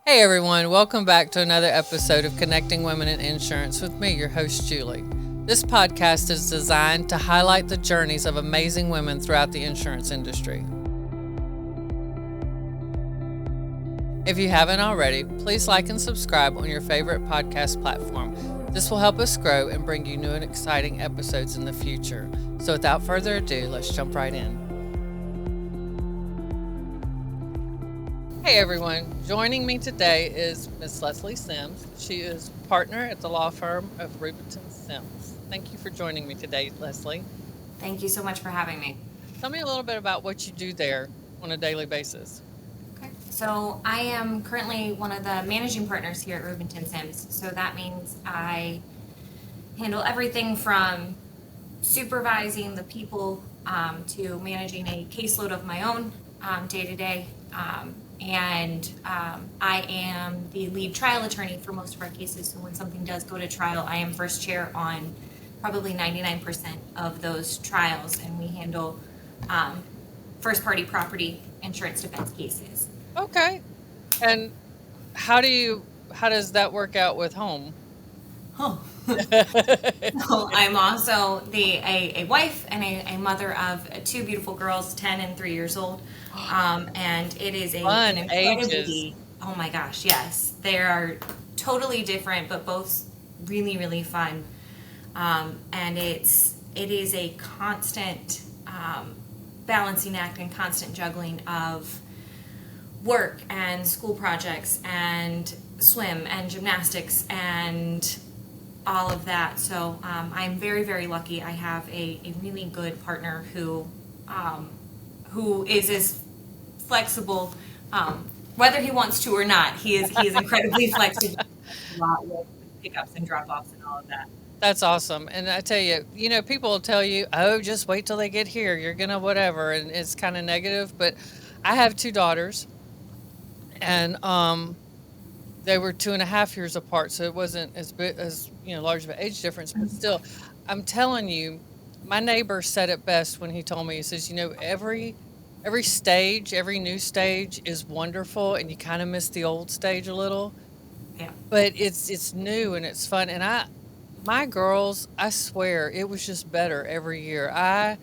Hey everyone, welcome back to another episode of Connecting Women in Insurance with me, your host Julie. This podcast is designed to highlight the journeys of amazing women throughout the insurance industry. If you haven't already, please like and subscribe on your favorite podcast platform. This will help us grow and bring you new and exciting episodes in the future. So without further ado, let's jump right in. Hey everyone, joining me today is Miss Lesley Simms. She is partner at the law firm of Rubinton Simms. Thank you for joining me today, Lesley. Thank you so much for having me. Tell me a little bit about what you do there on a daily basis. Okay. So I am currently one of the managing partners here at Rubinton Simms. So that means I handle everything from supervising the people to managing a caseload of my own day to day. I am the lead trial attorney for most of our cases. So when something does go to trial, I am first chair on probably 99% of those trials, and we handle first party property insurance defense cases. Okay. And how does that work out with home? Oh. So I'm also a wife and a mother of two beautiful girls, 10 and 3 years old. And it is Fun an ages. incredibly, oh my gosh, yes. They are totally different, but both really, really fun. And it is a constant balancing act and constant juggling of work and school projects and swim and gymnastics and all of that. So I'm very, very lucky. I have a really good partner who is as flexible, whether he wants to or not. He is incredibly flexible. A lot with pickups and drop offs and all of that. That's awesome. And I tell you, people will tell you, oh, just wait till they get here. You're going to whatever. And it's kind of negative. But I have two daughters, and they were 2.5 years apart. So it wasn't as big as, large of an age difference. But still, I'm telling you, my neighbor said it best when he told me, he says, every stage, every new stage is wonderful, and you kind of miss the old stage a little. Yeah. But it's new and it's fun. And my girls, I swear, it was just better every year. I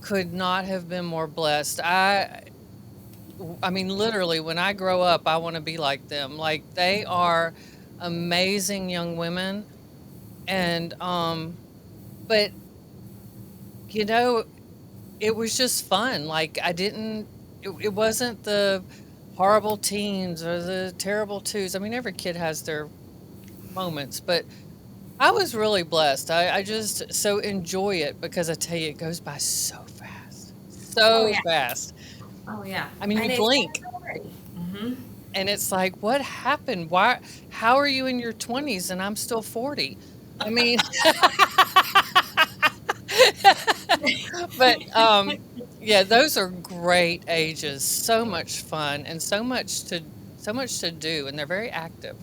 could not have been more blessed. I mean, literally, when I grow up, I want to be like them. Like, they are amazing young women. And, but, it was just fun. Like, it wasn't the horrible teens or the terrible twos. I mean, every kid has their moments, but I was really blessed. I just so enjoy it because I tell you, it goes by so fast. Oh So yeah. fast. Oh yeah. I mean, And you it's blink mm-hmm. and it's like, what happened? How are you in your 20s and I'm still 40? I mean, but yeah, those are great ages. So much fun and so much to do, and they're very active.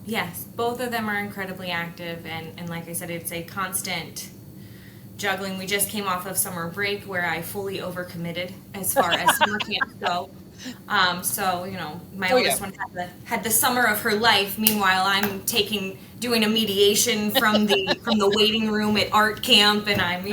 Yes, both of them are incredibly active, and like I said, it's a constant juggling. We just came off of summer break where I fully overcommitted as far as summer camps go. So my Oh yeah. oldest one had the summer of her life. Meanwhile, I'm doing a mediation from the waiting room at art camp, and I'm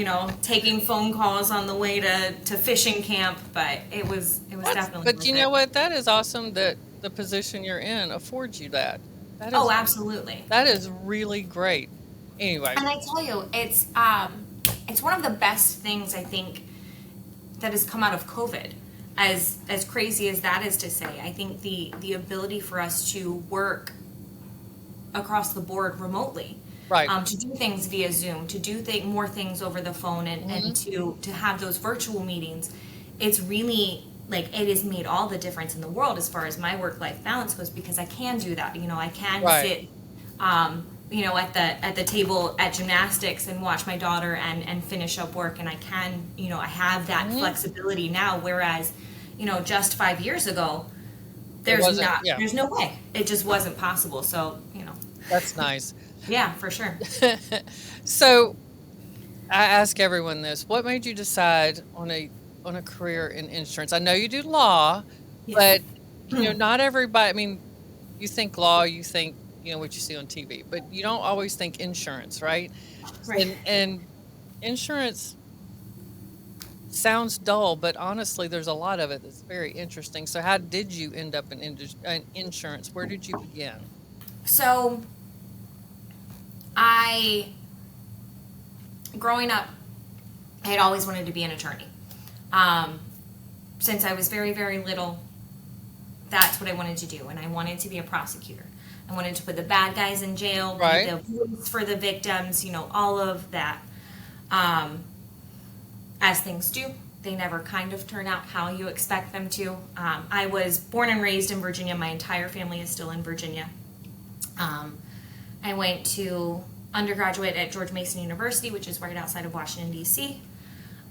taking phone calls on the way to fishing camp. But it was definitely. But you know what? That is awesome that the position you're in affords you that. That Oh, is absolutely. that is really great. Anyway, And I tell you, it's one of the best things I think that has come out of COVID. As crazy as that is to say, I think the ability for us to work across the board remotely, right. to do things via Zoom, to do more things over the phone, and to have those virtual meetings, it's really like it has made all the difference in the world as far as my work-life balance goes, because I can do that. I can Right. sit at the table at gymnastics and watch my daughter and finish up work, and I can I have that flexibility now, whereas just 5 years ago Yeah. there's no way, it just wasn't possible. So That's nice. yeah, for sure. So I ask everyone this: what made you decide on a career in insurance? I know you do law, Yeah. but not everybody. I mean, You think law, you think, what you see on TV, but you don't always think insurance, right? Right. And insurance sounds dull, but honestly, there's a lot of it that's very interesting. So how did you end up in insurance? Where did you begin? So I, growing up, I had always wanted to be an attorney. Um, since I was very, very little, that's what I wanted to do, and I wanted to be a prosecutor. I wanted to put the bad guys in jail, be Right. the voice for the victims, all of that. Um, as things do, they never kind of turn out how you expect them to. I was born and raised in Virginia. My entire family is still in Virginia. Um, I went to undergraduate at George Mason University, which is right outside of Washington, D.C.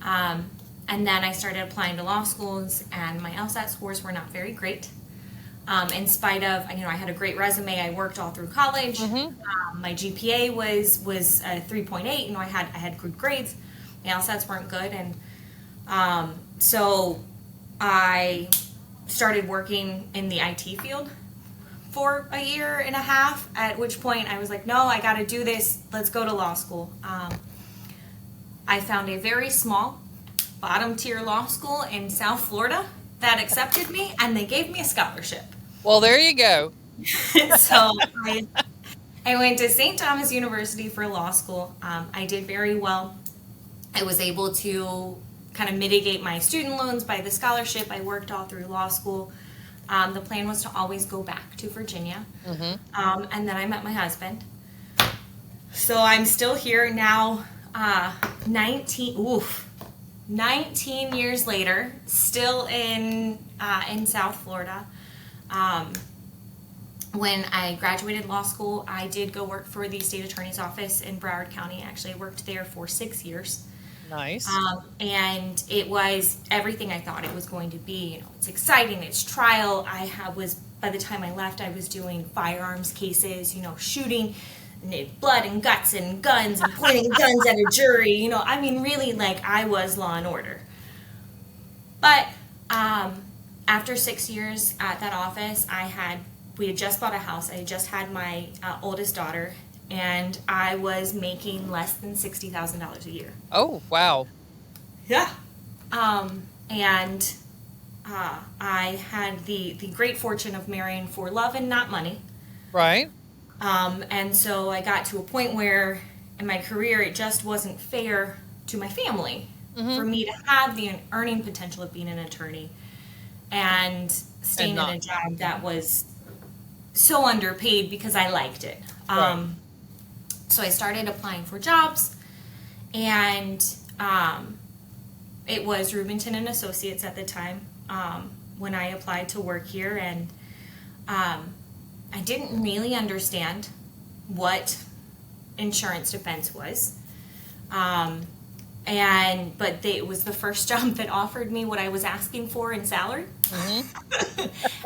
And then I started applying to law schools, and my LSAT scores were not very great. In spite of, I had a great resume. I worked all through college. My GPA was 3.8. I had good grades. My LSATs weren't good, and so I started working in the IT field for a year and a half. At which point I was like, no, I got to do this. Let's go to law school. I found a very small, bottom tier law school in South Florida that accepted me, and they gave me a scholarship. Well, there you go. So I went to St. Thomas University for law school. I did very well. I was able to kind of mitigate my student loans by the scholarship. I worked all through law school. The plan was to always go back to Virginia. And then I met my husband. So I'm still here now, 19 years later, still in South Florida. When I graduated law school, I did go work for the state attorney's office in Broward County. Actually, I worked there for 6 years. Nice. And it was everything I thought it was going to be. It's exciting. It's trial. By the time I left, I was doing firearms cases, shooting blood and guts and guns and pointing guns at a jury. Really, like, I was Law and Order. But after 6 years at that office, we had just bought a house. I had just had my oldest daughter, and I was making less than $60,000 a year. Oh, wow. Yeah. And I had the great fortune of marrying for love and not money. Right. And so I got to a point where in my career it just wasn't fair to my family for me to have the earning potential of being an attorney and staying in a job that was so underpaid because I liked it. Right. So I started applying for jobs, and it was Rubinton and Associates at the time when I applied to work here, and I didn't really understand what insurance defense was. But it was the first job that offered me what I was asking for in salary.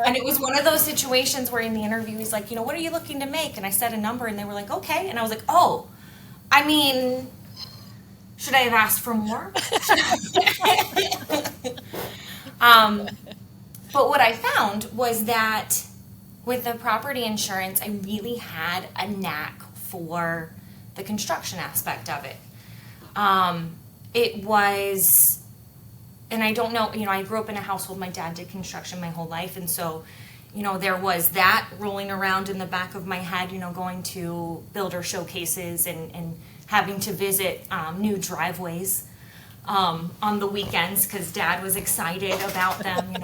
And it was one of those situations where in the interview he's like, what are you looking to make? And I said a number, and they were like, okay. And I was like, oh, should I have asked for more? But what I found was that with the property insurance, I really had a knack for the construction aspect of it. It was, and I don't know, I grew up in a household, my dad did construction my whole life, and so, there was that rolling around in the back of my head, going to builder showcases and having to visit new driveways on the weekends because Dad was excited about them,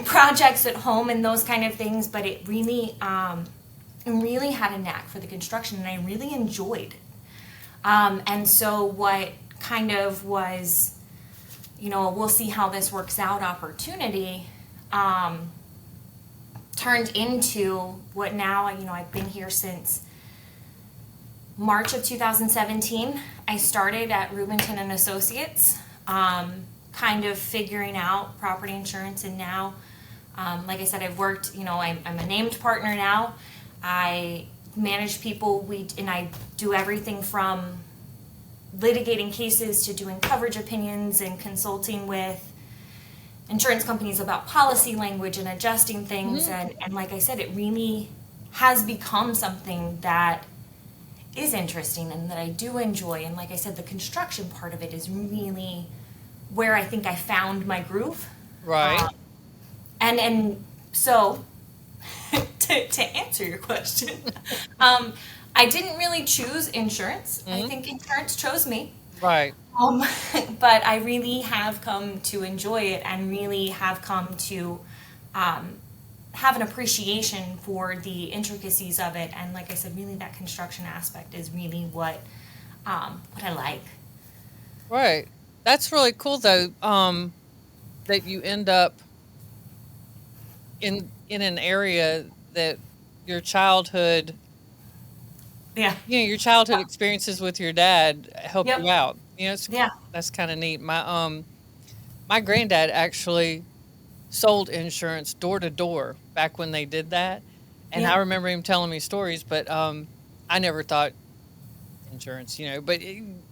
projects at home and those kind of things. But it really had a knack for the construction, and I really enjoyed it. And so what kind of was, we'll see how this works out opportunity, turned into what now, I've been here since March of 2017. I started at Rubinton and Associates, kind of figuring out property insurance, and now, like I said, I've worked, I'm a named partner now. I manage people, and I do everything from litigating cases to doing coverage opinions and consulting with insurance companies about policy language and adjusting things. Hmm. And like I said, it really has become something that is interesting and that I do enjoy. And like I said, the construction part of it is really where I think I found my groove. Right. Um, and so to answer your question, um, I didn't really choose insurance. I Hmm. think insurance chose me. Right. Um, but I really have come to enjoy it and really have come to um, have an appreciation for the intricacies of it. And like I said, really that construction aspect is really what I like. Right. That's really cool though. That you end up in an area that your childhood, Yeah. your childhood experiences with your dad help Yep. you out. Yeah. That's kind of neat. My granddad actually sold insurance door to door back when they did that, and Yeah. I remember him telling me stories, but I never thought insurance, but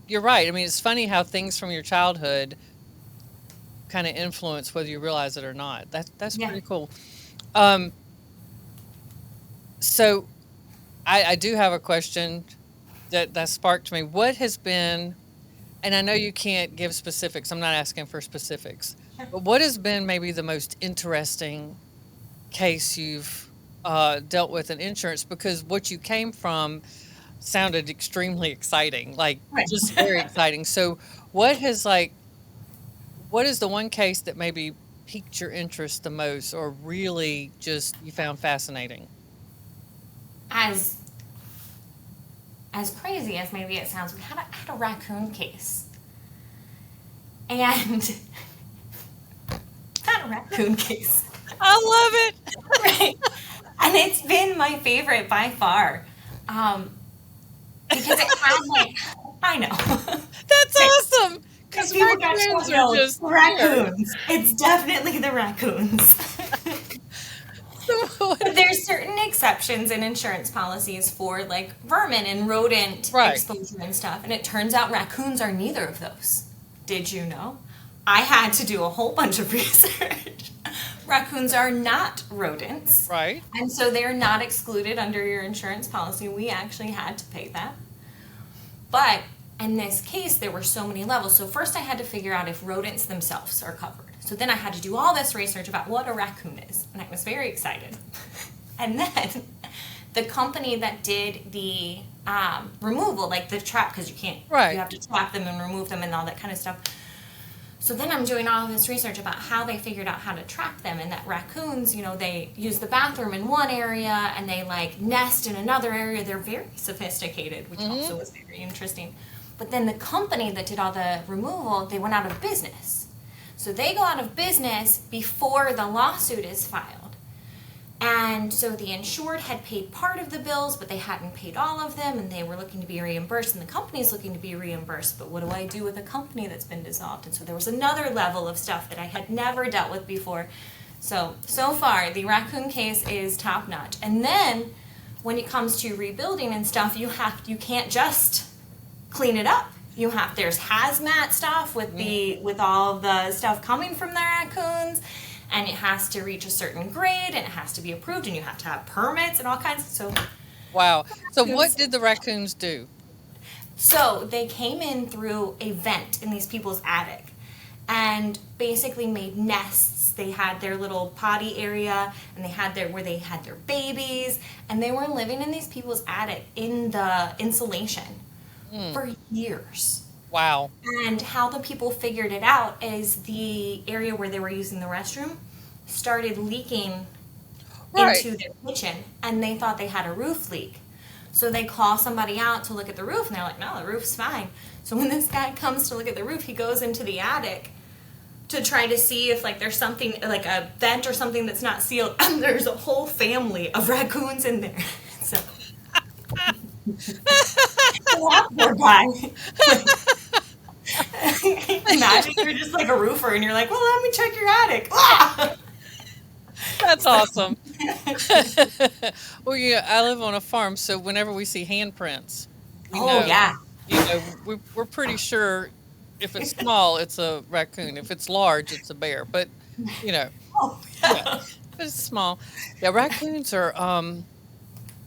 you're right. I mean, it's funny how things from your childhood kind of influence whether you realize it or not. That's Yeah. pretty cool. Um, so I do have a question that sparked me. What has been, and I know you can't give specifics. I'm not asking for specifics, but what has been maybe the most interesting case you've dealt with in insurance? Because what you came from sounded extremely exciting, like Right. just very exciting. So, what has like, what is the one case that maybe piqued your interest the most, or really just you found fascinating? as as crazy as maybe it sounds, had a raccoon case, and had a raccoon case, I love it. right? And it's been my favorite by far, um, because it has like I know. That's awesome If because people guys raccoons don't are know, just there. raccoons. It's definitely the raccoons. So, But there's certain exceptions in insurance policies for like vermin and rodent right, exposure and stuff. And it turns out raccoons are neither of those. Did you know? I had to do a whole bunch of research. Raccoons are not rodents. right. And so they're not excluded under your insurance policy. We actually had to pay that. But in this case, there were so many levels. So first I had to figure out if rodents themselves are covered. So then I had to do all this research about what a raccoon is. And I was very excited. And then the company that did the removal, like the trap, because you Right. have to trap them and remove them and all that kind of stuff. So then I'm doing all of this research about how they figured out how to trap them, and that raccoons, they use the bathroom in one area and they like nest in another area. They're very sophisticated, which Hmm. also was very interesting. But then the company that did all the removal, they went out of business. So they go out of business before the lawsuit is filed. And so the insured had paid part of the bills, but they hadn't paid all of them, and they were looking to be reimbursed, and the company's looking to be reimbursed. But what do I do with a company that's been dissolved? And so there was another level of stuff that I had never dealt with before. So far, the raccoon case is top notch. And then when it comes to rebuilding and stuff, you can't just clean it up. There's hazmat stuff with all the stuff coming from the raccoons, and it has to reach a certain grade, and it has to be approved, and you have to have permits and all kinds. Wow. So, what Raccoons. did the raccoons do? So they came in through a vent in these people's attic, and basically made nests. They had their little potty area, and they had where they had their babies, and they were living in these people's attic in the insulation Mm, for years. wow. And how the people figured it out is the area where they were using the restroom started leaking Right. into their kitchen, and they thought they had a roof leak. So they call somebody out to look at the roof, and they're like, no, the roof's fine. So when this guy comes to look at the roof, he goes into the attic to try to see if like there's something like a vent or something that's not sealed, and there's a whole family of raccoons in there. So that poor guy. Imagine you're just like a roofer and you're like, well, let me check your attic. Ah! That's awesome. Well, yeah, I live on a farm, so whenever we see handprints, we Oh know, yeah. we're pretty sure if it's small, it's a raccoon. If it's large, it's a bear. But you know. Oh, Yeah, it's small. Yeah, raccoons are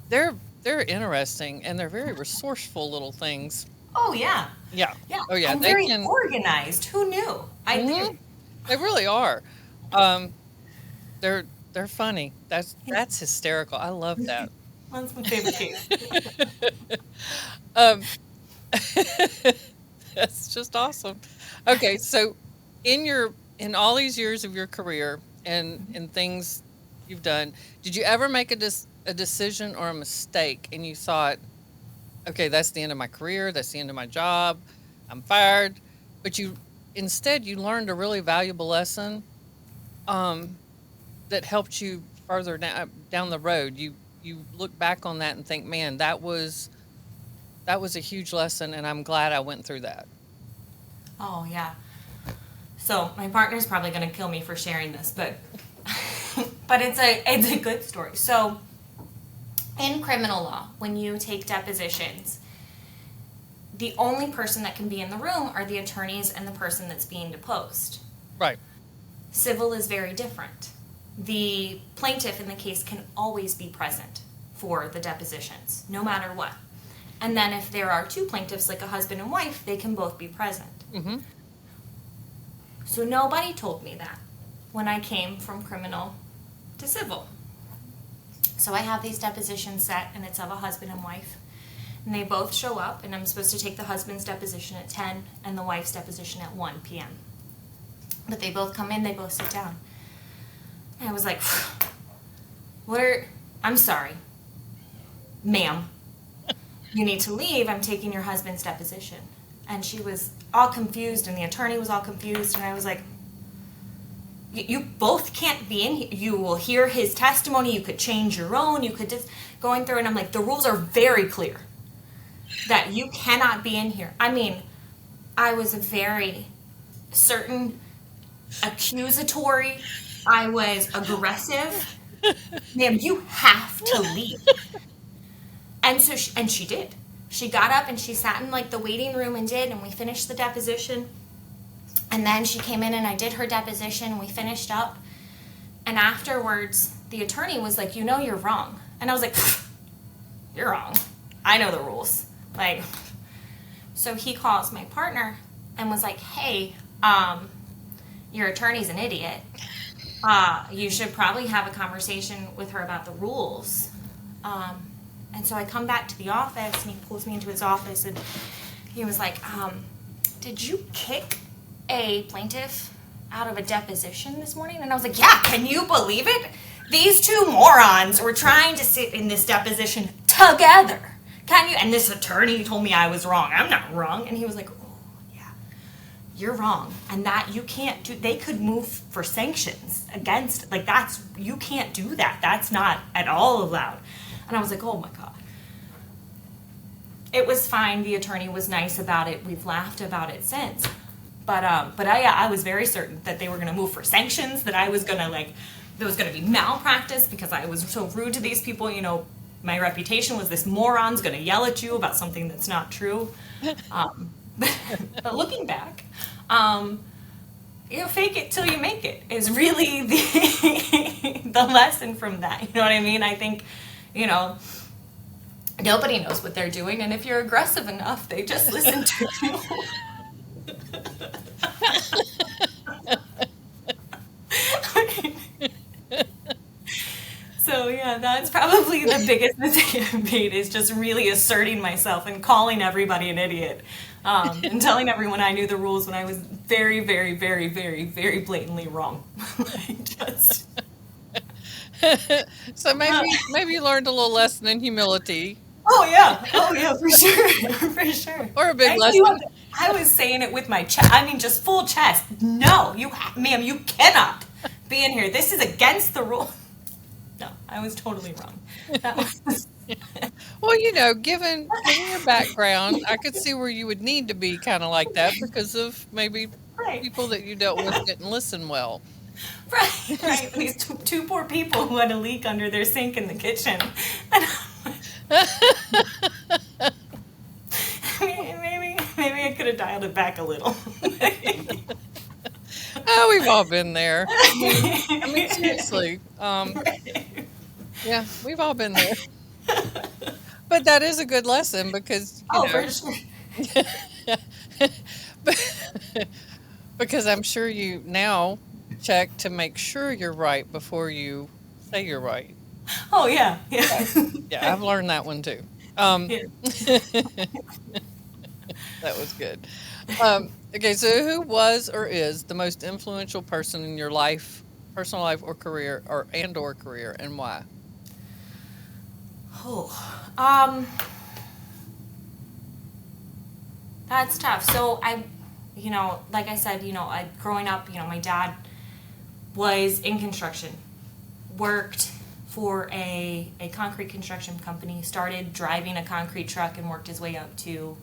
they're they're interesting and they're very resourceful little things. oh yeah, Yeah. yeah. Oh yeah, And they very can. organized. Who knew? Mhm, they really are. Um they're they're funny. That's hysterical. I love that. That's my favorite case. Um that's just awesome. Okay, so in all these years of your career and things you've done, did you ever make a decision or a mistake and you thought, okay, that's the end of my career, that's the end of my job, I'm fired, but you learned a really valuable lesson um that helped you further down the road. You look back on that and think, man, that was a huge lesson and I'm glad I went through that. Oh yeah. So my partner's probably gonna kill me for sharing this, but but it's a good story. So in criminal law, when you take depositions, the only person that can be in the room are the attorneys and the person that's being deposed. Right. Civil is very different. The plaintiff in the case can always be present for the depositions, no matter what. And then if there are two plaintiffs, like a husband and wife, they can both be present. Mhm. So nobody told me that when I came from criminal to civil. So I have these depositions set, and it's of a husband and wife. And they both show up, and I'm supposed to take the husband's deposition at 10 and the wife's deposition at 1 p.m. But they both come in, they both sit down. And I was like, I'm sorry, ma'am, you need to leave. I'm taking your husband's deposition. And she was all confused, and the attorney was all confused, and I was like, you both can't be in here. You will hear his testimony. You could change your own. You could just going through, and I'm like, the rules are very clear that you cannot be in here. I mean, I was very certain, accusatory. I was aggressive. Ma'am, you have to leave. And so she did. She got up and she sat in like the waiting room and we finished the deposition. And then she came in and I did her deposition and we finished up. And afterwards, the attorney was like, you're wrong. And I was like, you're wrong. I know the rules. Like, so he calls my partner and was like, hey, your attorney's an idiot. You should probably have a conversation with her about the rules. And so I come back to the office and he pulls me into his office and he was like, did you kick a plaintiff out of a deposition this morning? And I was like, yeah, can you believe it? These two morons were trying to sit in this deposition together. Can you? And this attorney told me I was wrong. I'm not wrong. And he was like, oh, yeah, you're wrong. And that you can't do, they could move for sanctions against, like you can't do that. That's not at all allowed. And I was like, oh my God. It was fine. The attorney was nice about it. We've laughed about it since. But I was very certain that they were going to move for sanctions, that I was going to there was going to be malpractice because I was so rude to these people. My reputation was this moron's going to yell at you about something that's not true. But looking back, fake it till you make it is really the lesson from that. You know what I mean? I think, nobody knows what they're doing, and if you're aggressive enough, they just listen to you. So yeah, that's probably the biggest mistake I've made is just really asserting myself and calling everybody an idiot, and telling everyone I knew the rules when I was very, very, very, very, very blatantly wrong. Just. So maybe you learned a little lesson in humility. Oh yeah, for sure, for sure. Or a big lesson. I was saying it with my chest. I mean, just full chest. No, ma'am, you cannot be in here. This is against the rule. No, I was totally wrong. That was. Well, given your background, I could see where you would need to be kind of like that because of maybe Right. people that you dealt with didn't listen well. Right. These two poor people who had a leak under their sink in the kitchen. And maybe I could have dialed it back a little. Oh, we've all been there. I mean, seriously. Yeah, we've all been there. But that is a good lesson because, Oh, for sure. because I'm sure you now check to make sure you're right before you say you're right. Oh, yeah, Yeah. yeah. Yeah, I've learned that one too. Um, Yeah. that was good. Okay, so who was or is the most influential person in your life, personal life or career, or career, and why? Oh, um, that's tough. So like I said, growing up, my dad was in construction, worked for a concrete construction company, started driving a concrete truck and worked his way up to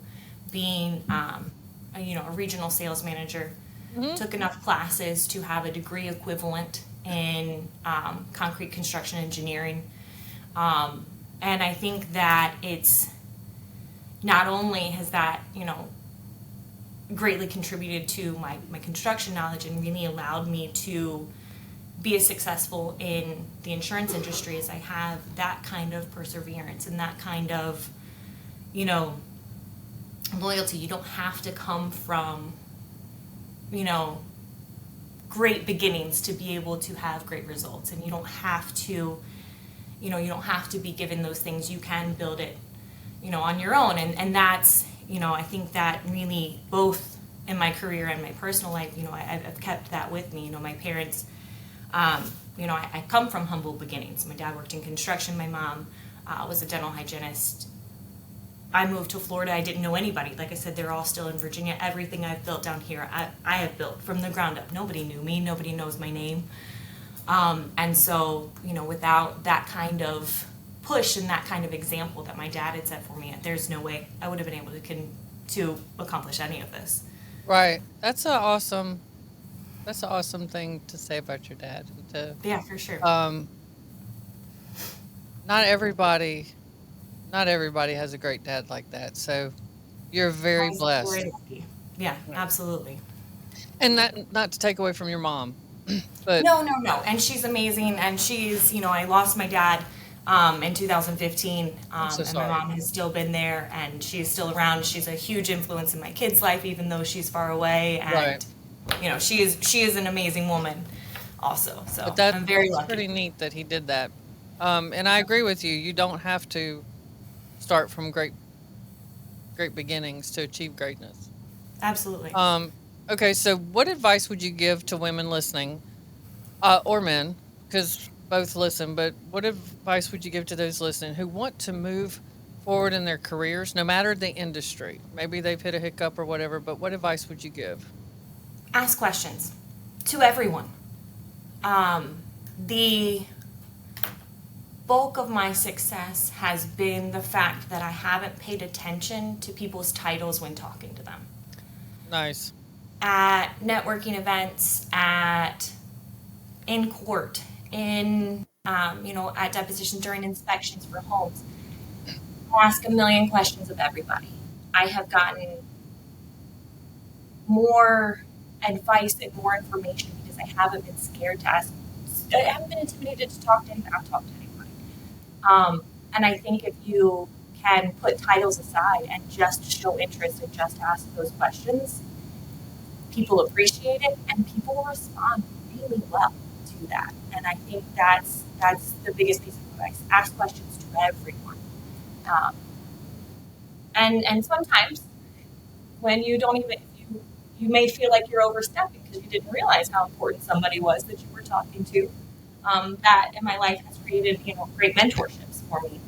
being, a regional sales manager. Hmm. Took enough classes to have a degree equivalent in concrete construction engineering. And I think that it's not only has that, greatly contributed to my construction knowledge and really allowed me to be as successful in the insurance industry as I have, that kind of perseverance and that kind of, you know, loyalty. You don't have to come from, you know, great beginnings to be able to have great results. And you don't have to, you don't have to be given those things. You can build it, on your own. And that's, I think that really both in my career and my personal life, I've kept that with me. My parents, I come from humble beginnings. My dad worked in construction. My mom was a dental hygienist. I moved to Florida. I didn't know anybody. Like I said, they're all still in Virginia. Everything I've built down here, I have built from the ground up. Nobody knew me. Nobody knows my name. And so, without that kind of push and that kind of example that my dad had set for me, there's no way I would have been able to accomplish any of this. Right. That's an awesome thing to say about your dad. Yeah, for sure. Um, not everybody, not everybody has a great dad like that. So you're I very was blessed. very lucky. Yeah, Right. absolutely. And not to take away from your mom, but No, no, no. And she's amazing. And she's, I lost my dad in 2015, I'm so and my sorry. mom has still been there, and she's still around. She's a huge influence in my kid's life, even though she's far away. Right. And she is an amazing woman, also. But So I'm very that's lucky. pretty neat that he did that. And I agree with you. You don't have to start from great beginnings to achieve greatness. Absolutely. Um, okay, so what advice would you give to women listening, or men, because both listen, but what advice would you give to those listening who want to move forward in their careers, no matter the industry? Maybe they've hit a hiccup or whatever, but what advice would you give? Ask questions to everyone. The bulk of my success has been the fact that I haven't paid attention to people's titles when talking to them. Nice. At networking events, in court, at depositions during inspections for homes. Ask a million questions of everybody. I have gotten more advice and more information because I haven't been scared to ask. I haven't been intimidated to talk to anybody. I'll talk to anybody. And I think if you can put titles aside and just show interest and just ask those questions, people appreciate it and people will respond really well to that. And I think that's the biggest piece of advice. Ask questions to everyone. Um, and sometimes when you don't even you may feel like you're overstepping because you didn't realize how important somebody was that you were talking to. That in my life has created great mentorships for me.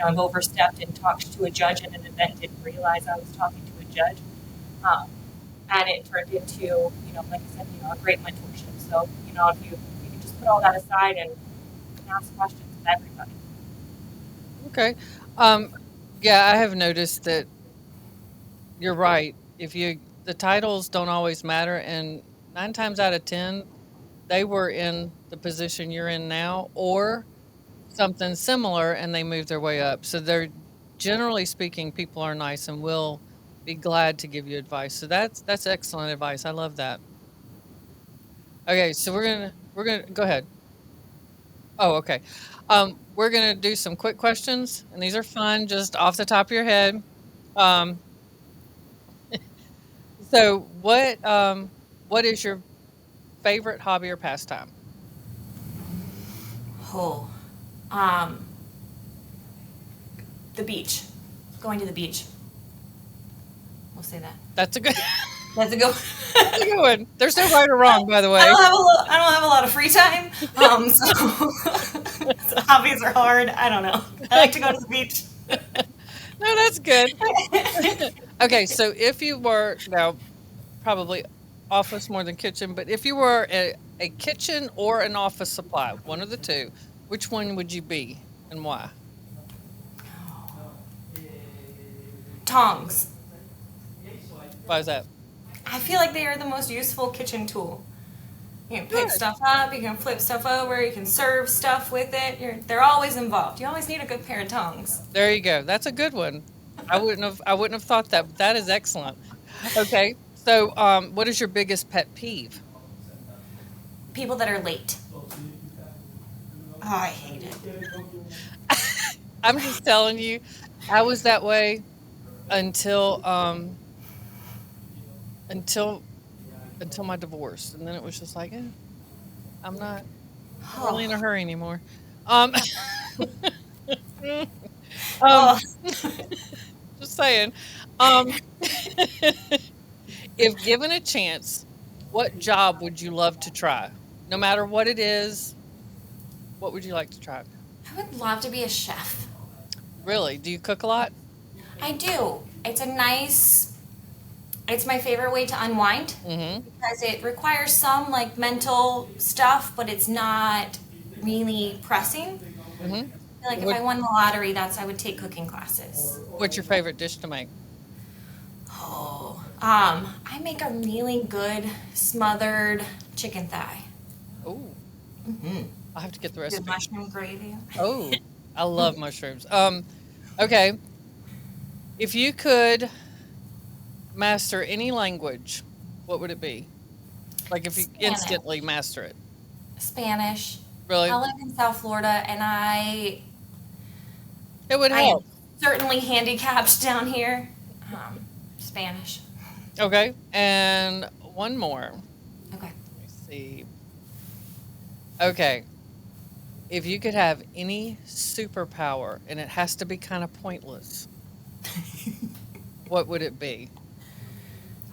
I've overstepped and talked to a judge at an event, didn't realize I was talking to a judge, um, and it turned into like I said, a great mentorship. So if you can just put all that aside and ask questions of everybody. Okay. Um, yeah, I have noticed that you're right. The titles don't always matter, and 9 times out of 10, they were in the position you're in now, or something similar, and they move their way up. So they're generally speaking, people are nice and will be glad to give you advice. So that's excellent advice. I love that. Okay, so we're gonna go ahead. Oh, okay. We're gonna do some quick questions, and these are fun, just off the top of your head. Um, so what is your favorite hobby or pastime? Oh, um, the beach. Going to the beach. We'll say that. That's a good That's a go. that's a good one. There's no right or wrong, by the I way. don't have I don't have a lot of free time, so hobbies are hard. I don't know. I like to go to the beach. No, that's good. Okay, so if you were now probably office more than kitchen, but if you were a kitchen or an office supply, one of the two, which one would you be and why? Tongs. Why is that? I feel like they are the most useful kitchen tool. You can pick Good. stuff up, you can flip stuff over, you can serve stuff with it. They're always involved. You always need a good pair of tongs. There you go. That's a good one. I wouldn't have thought that, but that is excellent. Okay. So what is your biggest pet peeve? People that are late. Oh, I hate it. I'm just telling you, I was that way until until until my divorce. And then it was just like, I'm not really in a Oh, hurry anymore. Um um oh. just saying. Um if given a chance, what job would you love to try? No matter what it is, what would you like to try? I would love to be a chef. Really? Do you cook a lot? I do. It's my favorite way to unwind Mhm. because it requires some like mental stuff, but it's not really pressing. Mhm. I feel like if What I won the lottery, I would take cooking classes. what's your favorite dish to make? Oh, I make a really good smothered chicken thigh. Oh, Mm-hmm. I'll have to get the Good recipe. mushroom gravy. Oh, I love mushrooms. Okay. If you could master any language, what would it be? Like if you Spanish. instantly master it. Spanish. Really? I live in South Florida, and It would I am help. certainly handicapped down here. Spanish. Okay. And one more. Okay. Let me see. Okay. If you could have any superpower and it has to be kind of pointless, what would it be?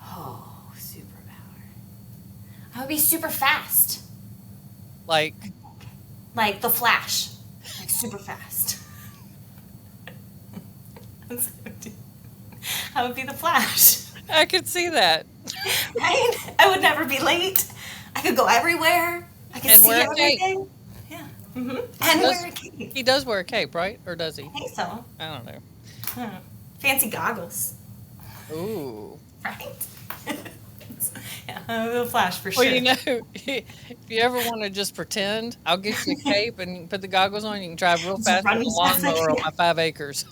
Oh, superpower. I would be super fast, Like, like the Flash, like super fast. That's what I would do. I would be the Flash, I could see that. right? I would never be late. I could go everywhere. I could And see wear a cape. everything. Yeah. He And does wear a cape. he does wear a cape, right? Or does he? I think so. I don't know. Hmm. Fancy goggles, Ooh. right? Yeah, the Flash for Well, sure. if you ever want to just pretend, I'll get you a cape and put the goggles on. You can drive real Just fast run with a as fast as I lawnmower on can. my 5 acres.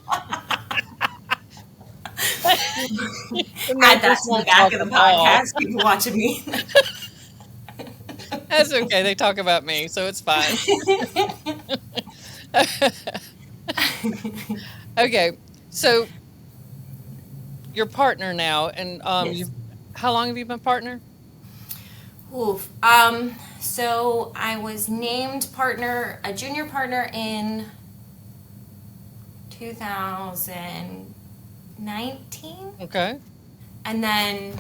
The Add that neighbors to the won't back talk of the at all. podcast. People watching me. That's okay. They talk about me, so it's fine. Okay, so your partner now, and Yes. you, how long have you been partner? Oof. So I was named partner, a junior partner in 2019, Okay. and then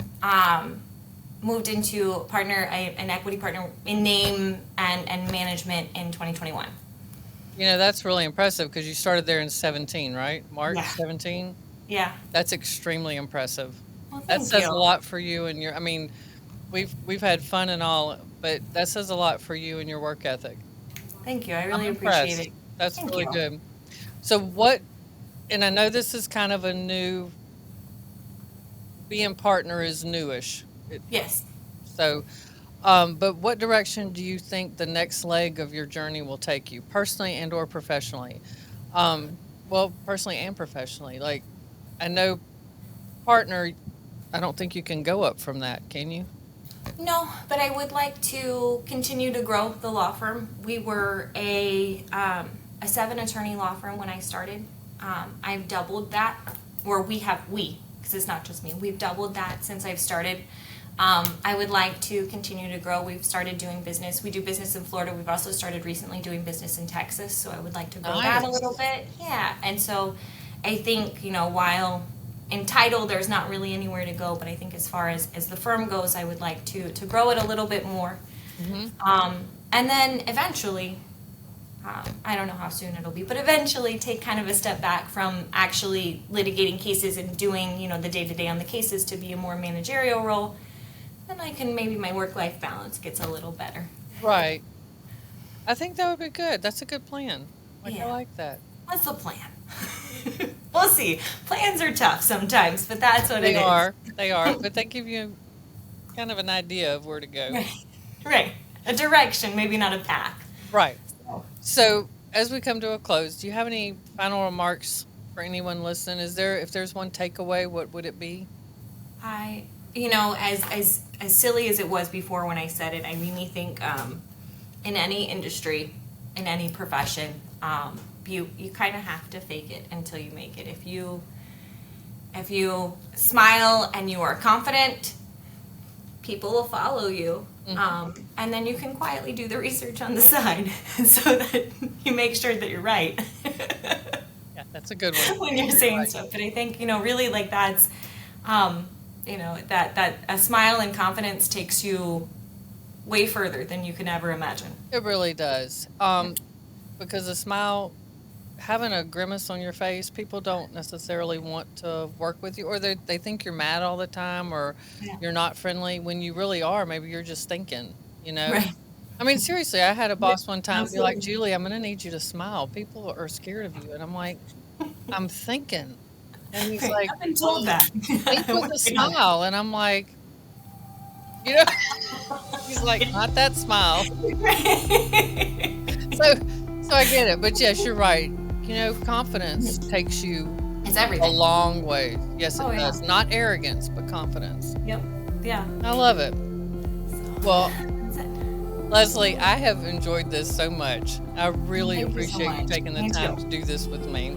moved into an equity partner in name and management in 2021. That's really impressive because you started there in 17, right? March Yeah. 17. Yeah. That's extremely impressive. Well, That thank says a you. lot for you and your. I mean, we've had fun and all, but that says a lot for you and your work ethic. Thank you. I I'm really appreciate impressed. it. That's Thank really you. good. So what? And I know this is kind of a new. Being partner is newish. Yes. So, but what direction do you think the next leg of your journey will take you, personally and or professionally? Um, well, personally and professionally. Like, I know partner. I don't think you can go up from that, can you? No, but I would like to continue to grow the law firm. We were a 7 attorney law firm when I started. I've doubled that, or because it's not just me. We've doubled that since I've started. I would like to continue to grow. We've started doing business. We do business in Florida. We've also started recently doing business in Texas. So I would like to grow that a little Nice. bit. Yeah. And so I think, while in title there's not really anywhere to go, but I think as far as the firm goes, I would like to grow it a little bit more. Hmm. And then eventually, I don't know how soon it'll be, but eventually take kind of a step back from actually litigating cases and doing, the day to day on the cases to be a more managerial role. Then I can maybe my work life balance gets a little better. Right. I think that would be good. That's a good plan. Like, I Yeah, like that. that's the plan. We'll see. Plans are tough sometimes, but that's what They it is. are. They are. But they give you kind of an idea of where to go. Right. Right. A direction, maybe not a path. Right. So, So, as we come to a close, do you have any final remarks for anyone listening? If there's one takeaway, what would it be? I, as silly as it was before when I said it, I really think in any industry, in any profession, you kind of have to fake it until you make it. If you smile and you are confident, people will follow you. Hmm. And then you can quietly do the research on the side so that you make sure that you're right Yeah, that's a good one. when you're You're saying right. stuff. But I think, really like that's, that a smile and confidence takes you way further than you can ever imagine. It really does. Because a smile, having a grimace on your face, people don't necessarily want to work with you, or they think you're mad all the time, or Yeah. you're not friendly when you really are. Maybe you're just thinking, you know? Right. I mean, seriously, I had a Yeah, boss one time be like, absolutely. Julie, I'm going to need you to smile. People are scared of you. And I'm like, I'm thinking. And he's Right. like, I've been told well, that. think I'm with a working on smile. And I'm like, you know, he's like, it. not that smile. Right. So, so I get it. But yes, you're right. Confidence takes you It's a everything. long way. Yes, Oh it yeah. does. Not arrogance, but confidence. Yep. Yeah. I love it. So Well, that's it. Leslie, I have enjoyed this so much. I really Thank you so appreciate you much. taking the Me time too. to do this with me.